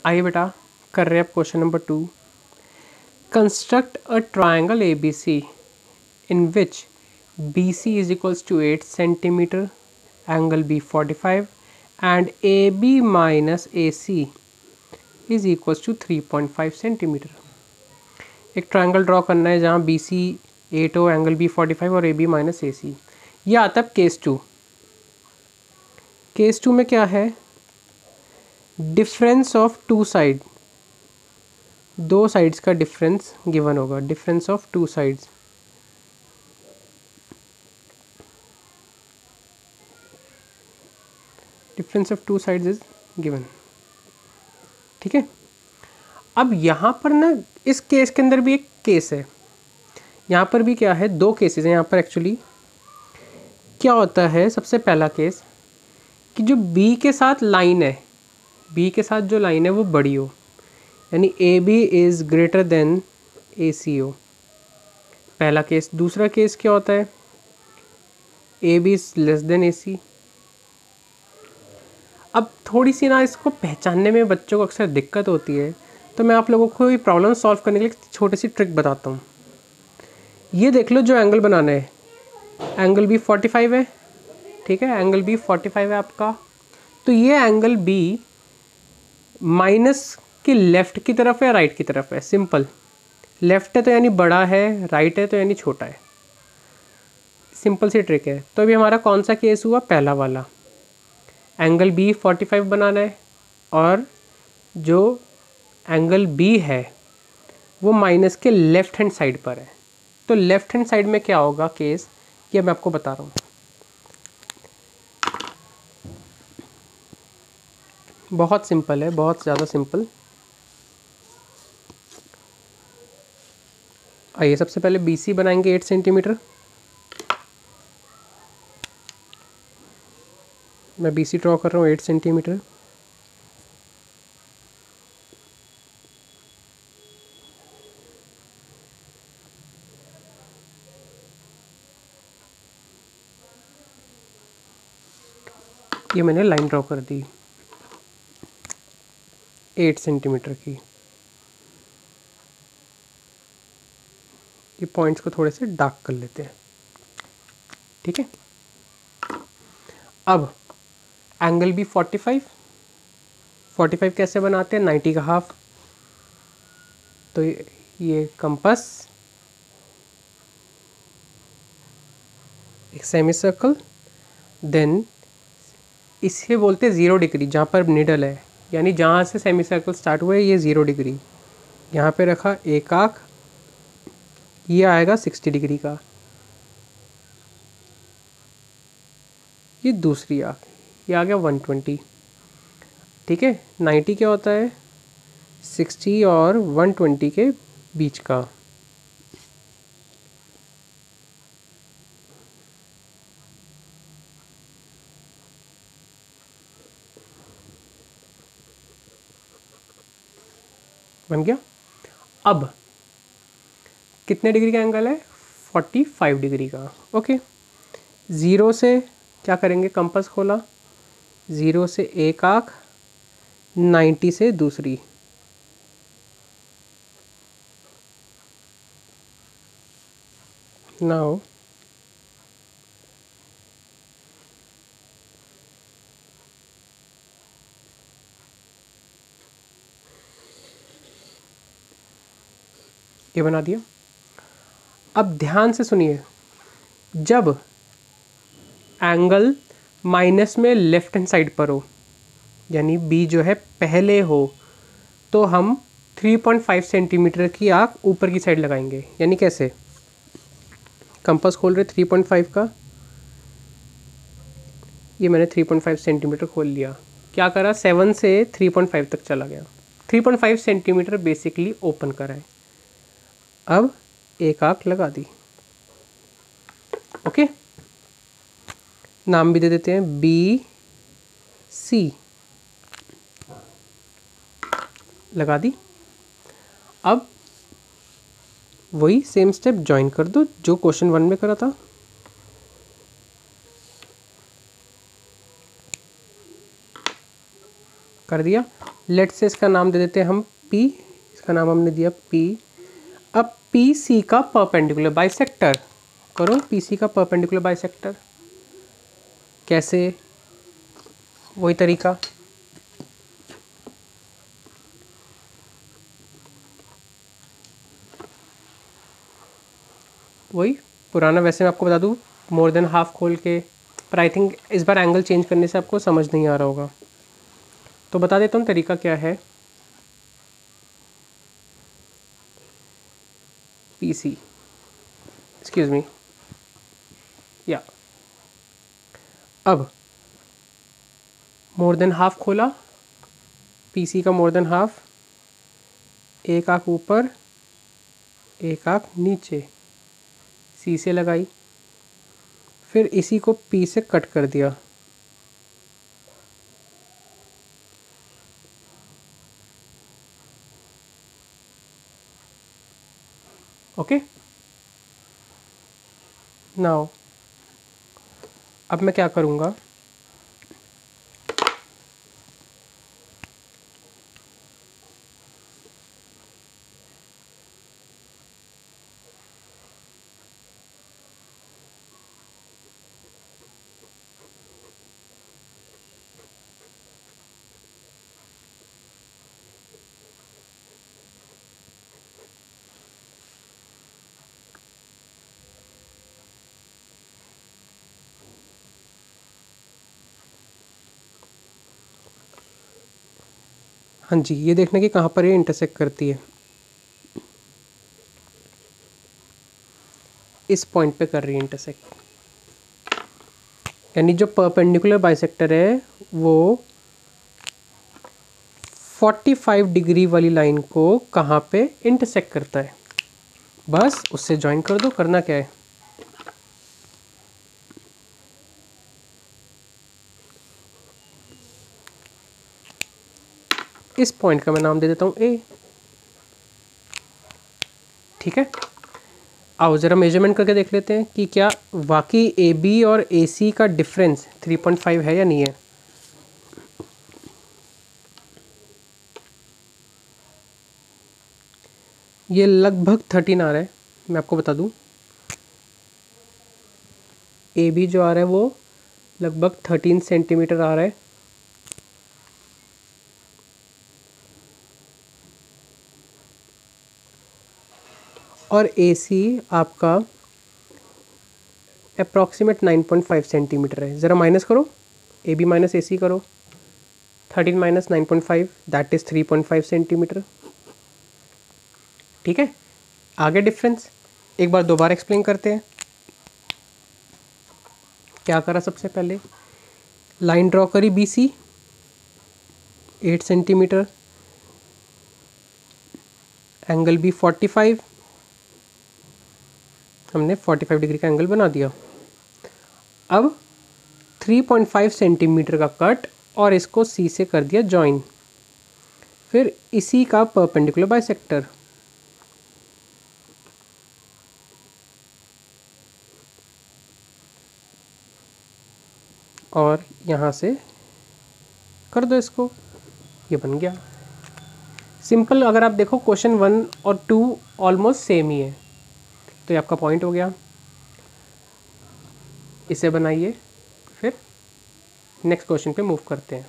आइए बेटा कर रहे हैं अब question number 2। Construct a triangle A B C in which B C is equals to 8 centimetre, angle B 45 and A B minus A C is equals to 3.5 centimetre. एक triangle draw करना है जहाँ बी सी 8 हो, angle B 45 और ए B minus A सी। यह आता है case 2। Case 2 में क्या है, डिफरेंस ऑफ टू साइड, दो साइड्स का डिफरेंस गिवन होगा। Difference of two sides, difference of two sides is given. ठीक है, अब यहाँ पर ना इस केस के अंदर भी एक केस है, यहाँ पर भी क्या है, दो केसेस हैं यहाँ पर। एक्चुअली क्या होता है, सबसे पहला केस कि जो बी के साथ लाइन है, बी के साथ जो लाइन है वो बड़ी हो, यानी A B is greater than A C हो, पहला केस। दूसरा केस क्या होता है, A B is less than A C. अब थोड़ी सी ना इसको पहचानने में बच्चों को अक्सर दिक्कत होती है, तो मैं आप लोगों को ये प्रॉब्लम सॉल्व करने के लिए छोटी सी ट्रिक बताता हूँ। ये देख लो, जो एंगल बनाना है, एंगल बी 45 है, ठीक है, एंगल बी 45 है आपका। तो ये एंगल बी माइनस की लेफ़्ट की तरफ है, राइट की तरफ है। सिंपल, लेफ़्ट है तो यानी बड़ा है, राइट है तो यानी छोटा है। सिंपल सी ट्रिक है। तो अभी हमारा कौन सा केस हुआ, पहला वाला। एंगल बी 45 बनाना है और जो एंगल बी है वो माइनस के लेफ़्ट हैंड साइड पर है। तो लेफ़्ट हैंड साइड में क्या होगा केस, ये मैं आपको बता रहा हूँ। बहुत सिंपल है, बहुत ज़्यादा सिंपल। आइए सबसे पहले बी सी बनाएंगे 8 सेंटीमीटर। मैं बी सी ड्रॉ कर रहा हूँ 8 सेंटीमीटर। ये मैंने लाइन ड्रॉ कर दी 8 सेंटीमीटर की। ये पॉइंट्स को थोड़े से डार्क कर लेते हैं, ठीक है। अब एंगल बी 45 कैसे बनाते हैं, 90 का हाफ। तो ये कंपास, एक सेमी सर्कल, देन इसे बोलते हैं 0 डिग्री, जहाँ पर निडल है, यानी जहाँ से सेमी सर्कल स्टार्ट हुआ है ये 0 डिग्री। यहाँ पे रखा एक आँख, ये आएगा 60 डिग्री का, ये दूसरी आँख, ये आ गया 120। ठीक है, 90 क्या होता है, 60 और 120 के बीच का। बन गया। अब कितने डिग्री का एंगल है, 45 डिग्री का। ओके, 0 से क्या करेंगे, कंपास खोला, 0 से एक आँख, 90 से दूसरी। नाउ ये बना दिया। अब ध्यान से सुनिए, जब एंगल माइनस में लेफ्ट हैंड साइड पर हो, यानी बी जो है पहले हो, तो हम 3.5 सेंटीमीटर की आँख ऊपर की साइड लगाएंगे। यानी कैसे, कंपास खोल रहे 3.5 का, ये मैंने 3.5 सेंटीमीटर खोल लिया। क्या करा, 7 से 3.5 तक चला गया। 3.5 सेंटीमीटर बेसिकली ओपन करा है। अब एक आँख लगा दी। ओके, नाम भी दे देते हैं बी सी, लगा दी। अब वही सेम स्टेप ज्वाइन कर दो जो क्वेश्चन 1 में करा था। कर दिया। लेट से इसका नाम दे देते हैं हम P, इसका नाम हमने दिया P। अब PC का परपेंडिकुलर बाइसेक्टर करो, PC का परपेंडिकुलर बाइसेक्टर कैसे, वही तरीका, वही पुराना। वैसे मैं आपको बता दूँ मोर देन हाफ खोल के, पर आई थिंक इस बार एंगल चेंज करने से आपको समझ नहीं आ रहा होगा, तो बता देता हूँ तरीका क्या है। PC, एक्सक्यूज मी, या अब मोर देन हाफ खोला, PC का मोर देन हाफ, एक आँख ऊपर एक आँख नीचे, C से लगाई, फिर इसी को P से कट कर दिया। ओके, नाउ अब मैं क्या करूँगा, हाँ जी, ये देखना कि कहाँ पर ये इंटरसेक्ट करती है। इस पॉइंट पे कर रही है इंटरसेक्ट, यानी जो परपेंडिकुलर बाइसेक्टर है वो 45 डिग्री वाली लाइन को कहाँ पे इंटरसेक्ट करता है, बस उससे ज्वाइन कर दो। करना क्या है, इस पॉइंट का मैं नाम दे देता हूँ A। ठीक है, आओ ज़रा मेजरमेंट करके देख लेते हैं कि क्या वाकई AB और AC का डिफरेंस 3.5 है या नहीं है। ये लगभग 13 आ रहा है, मैं आपको बता दूं। AB जो आ रहा है वो लगभग 13 सेंटीमीटर आ रहा है, और AC आपका अप्रॉक्सीमेट 9.5 सेंटीमीटर है। ज़रा माइनस करो, AB माइनस AC करो, 13 माइनस 9.5 दैट इज़ 3.5 सेंटीमीटर। ठीक है, आगे डिफरेंस एक बार दोबारा एक्सप्लेन करते हैं। क्या करा, सबसे पहले लाइन ड्रॉ करी BC 8 सेंटीमीटर, एंगल भी 45, हमने 45 डिग्री का एंगल बना दिया। अब 3.5 सेंटीमीटर का कट और इसको C से कर दिया जॉइन, फिर इसी का परपेंडिकुलर बाइसेक्टर, और यहाँ से कर दो इसको, ये बन गया सिंपल। अगर आप देखो क्वेश्चन 1 और 2 ऑलमोस्ट सेम ही है, तो ये आपका पॉइंट हो गया। इसे बनाइए, फिर नेक्स्ट क्वेश्चन पे मूव करते हैं।